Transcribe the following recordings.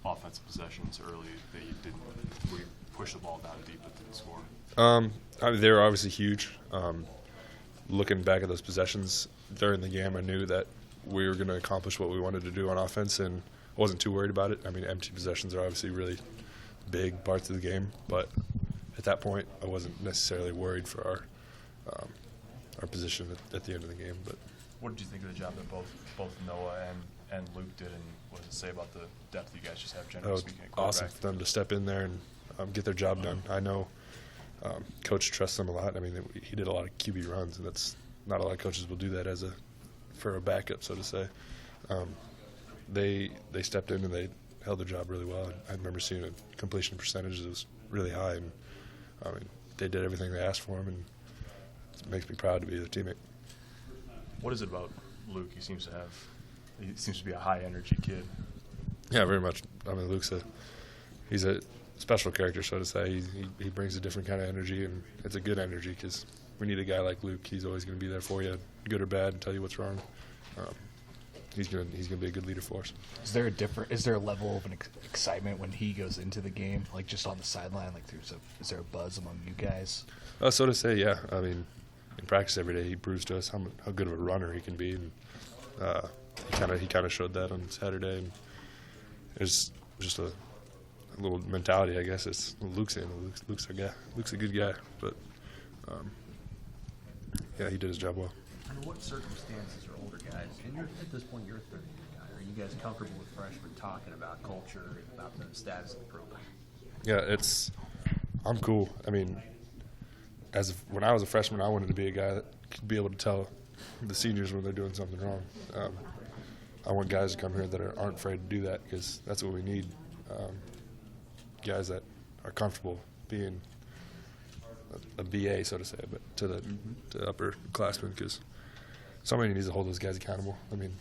offensive possessions early that you didn't, where you pushed the ball down deep but didn't score? I mean, they were obviously huge. Looking back at those possessions during the game, I knew that we were going to accomplish what we wanted to do on offense, and I wasn't too worried about it. I mean, empty possessions are obviously really big parts of the game, but at that point, I wasn't necessarily worried for our position at the end of the game. But what did you think of the job that both Noah and Luke did, and what does it say about the depth you guys just have generally speaking at quarterback? Awesome for them to step in there and get their job done. I know Coach trusts them a lot. I mean, he did a lot of QB runs, and that's not a lot of coaches will do that for a backup, so to say. They stepped in and they held their job really well. I remember seeing a completion percentage that was really high, and I mean, they did everything they asked for him, and it makes me proud to be their teammate. What is it about Luke? He seems to be a high energy kid. Yeah, very much. I mean, he's a special character, so to say. He brings a different kind of energy, and it's a good energy because we need a guy like Luke. He's always going to be there for you, good or bad, and tell you what's wrong. He's going to be a good leader for us. Is there a level of excitement when he goes into the game, like just on the sideline? Like, is there a buzz among you guys? So to say, yeah. I mean, in practice every day, he proves to us how good of a runner he can be, and he kind of showed that on Saturday. And there's just a little mentality, I guess. It's Luke's in. Luke's a guy. Luke's a good guy, but yeah, he did his job well. Under what circumstances are older guys, and at this point you're a third-year guy, are you guys comfortable with freshmen talking about culture and about the status of the program? Yeah, I'm cool. I mean, when I was a freshman, I wanted to be a guy that could be able to tell the seniors when they're doing something wrong. I want guys to come here that aren't afraid to do that, because that's what we need. Guys that are comfortable being a BA, so to say, but to the upperclassmen, because somebody needs to hold those guys accountable. I mean,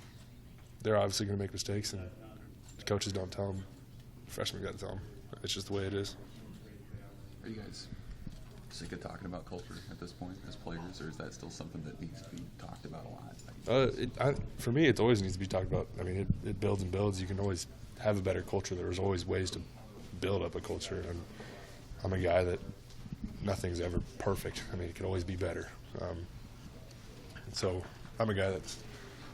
they're obviously going to make mistakes, and the coaches don't tell them. The freshmen got to tell them. It's just the way it is. Are you guys sick of talking about culture at this point as players, or is that still something that needs to be talked about a lot? For me, it always needs to be talked about. I mean, it builds and builds. You can always have a better culture. There's always ways to build up a culture, and I'm a guy that nothing's ever perfect. I mean, it can always be better. So I'm a guy that's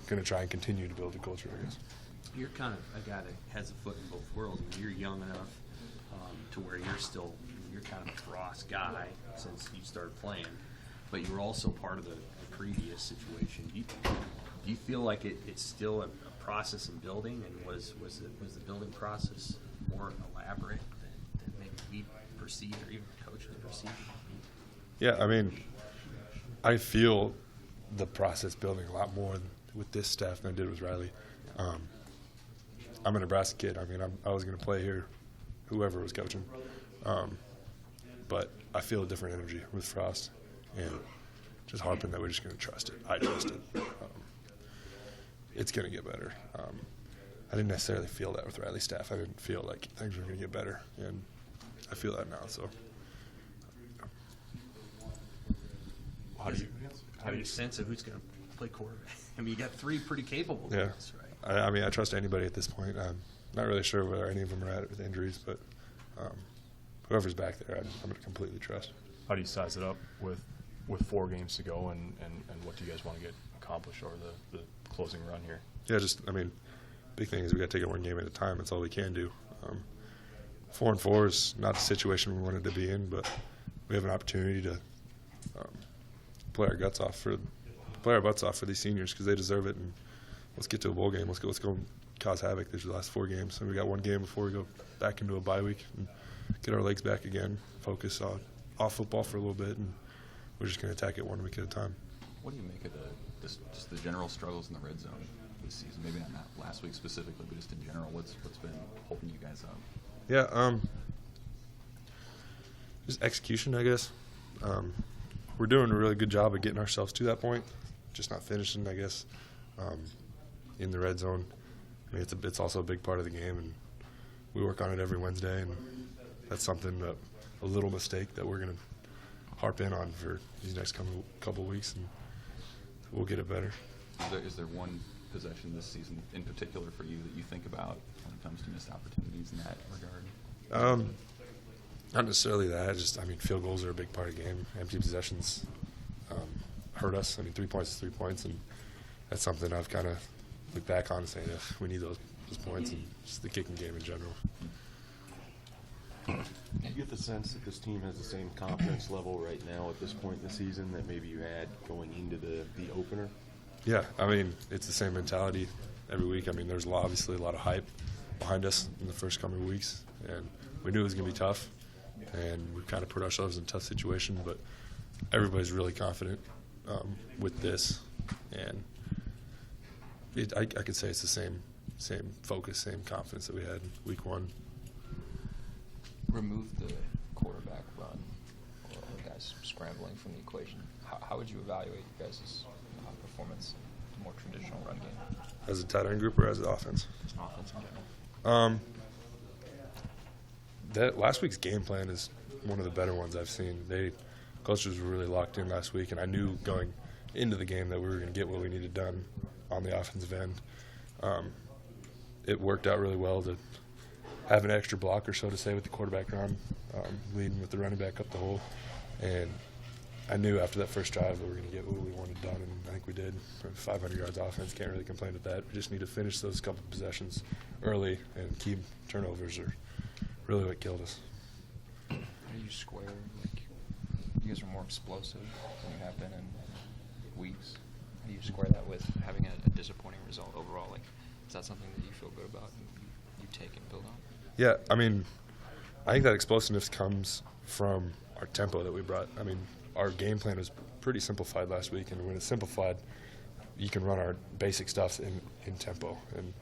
going to try and continue to build a culture, I guess. You're kind of a guy that has a foot in both worlds. I mean, you're young enough to where you're kind of a Ross guy since you started playing, but you were also part of the previous situation. Do you feel like it's still a process in building, and was the building process more elaborate than maybe we perceived, or even coaches perceived? Yeah, I mean, I feel the process building a lot more with this staff than I did with Riley. I'm a Nebraska kid. I mean, I was going to play here, whoever was coaching. But I feel a different energy with Frost, and just harping that we're just going to trust it. I trust it. It's going to get better. I didn't necessarily feel that with Riley's staff. I didn't feel like things were going to get better, and I feel that now. So, how do you sense of who's going to play quarterback? I mean, you got three pretty capable guys, right? I mean, I trust anybody at this point. I'm not really sure where any of them are at with injuries, but whoever's back there, I'm going to completely trust. How do you size it up with 4 games to go, and what do you guys want to get accomplished over the closing run here? Yeah, big thing is we got to take it one game at a time. That's all we can do. 4-4 is not the situation we wanted to be in, but we have an opportunity to play our butts off for these seniors, because they deserve it. And let's get to a bowl game. Let's go and cause havoc. There's the last 4 games, and we got one game before we go back into a bye week and get our legs back again. Focus off football for a little bit, and we're just going to attack it one week at a time. What do you make of just the general struggles in the red zone this season? Maybe not last week specifically, but just in general, what's been holding you guys up? Yeah, just execution, I guess. We're doing a really good job of getting ourselves to that point, just not finishing, I guess, in the red zone. I mean, it's also a big part of the game, and we work on it every Wednesday, and that's something a little mistake that we're going to harp in on for these next couple weeks, and we'll get it better. Is there one possession this season in particular for you that you think about when it comes to missed opportunities in that regard? Not necessarily that. Field goals are a big part of the game. Empty possessions hurt us. 3 points is 3 points, and that's something I've kind of looked back on and saying, we need those points, and just the kicking game in general. Do you get the sense that this team has the same confidence level right now at this point in the season that maybe you had going into the opener? Yeah, it's the same mentality every week. There's obviously a lot of hype behind us in the first coming weeks, and we knew it was going to be tough, and we kind of put ourselves in a tough situation, but everybody's really confident with this, and I could say it's the same focus, same confidence that we had in week one. Remove the quarterback run or guys scrambling from the equation. How would you evaluate your guys' performance in a more traditional run game? As a tight end group or as an offense? As an offense in general. That last week's game plan is one of the better ones I've seen. Coaches were really locked in last week, and I knew going into the game that we were going to get what we needed done on the offensive end. It worked out really well to have an extra block or so to say with the quarterback run, leading with the running back up the hole. And I knew after that first drive that we were going to get what we wanted done, and I think we did. 500 yards offense, can't really complain with that. We just need to finish those couple of possessions early and keep turnovers are really what killed us. How do you square, you guys are more explosive than you have been in weeks. How do you square that with having a disappointing result overall? Is that something that you feel good about and you take and build on? Yeah, I think that explosiveness comes from our tempo that we brought. Our game plan was pretty simplified last week, and when it's simplified, you can run our basic stuff in tempo. And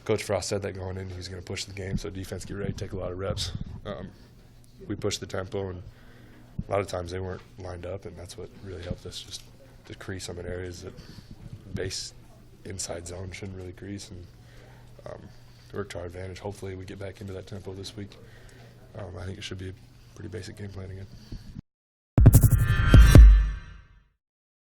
Coach Frost said that going in, he was going to push the game, so defense get ready to take a lot of reps. We pushed the tempo, and a lot of times they weren't lined up, and that's what really helped us just to crease some in areas that base inside zone shouldn't really crease, and worked to our advantage. Hopefully we get back into that tempo this week. I think it should be a pretty basic game plan again.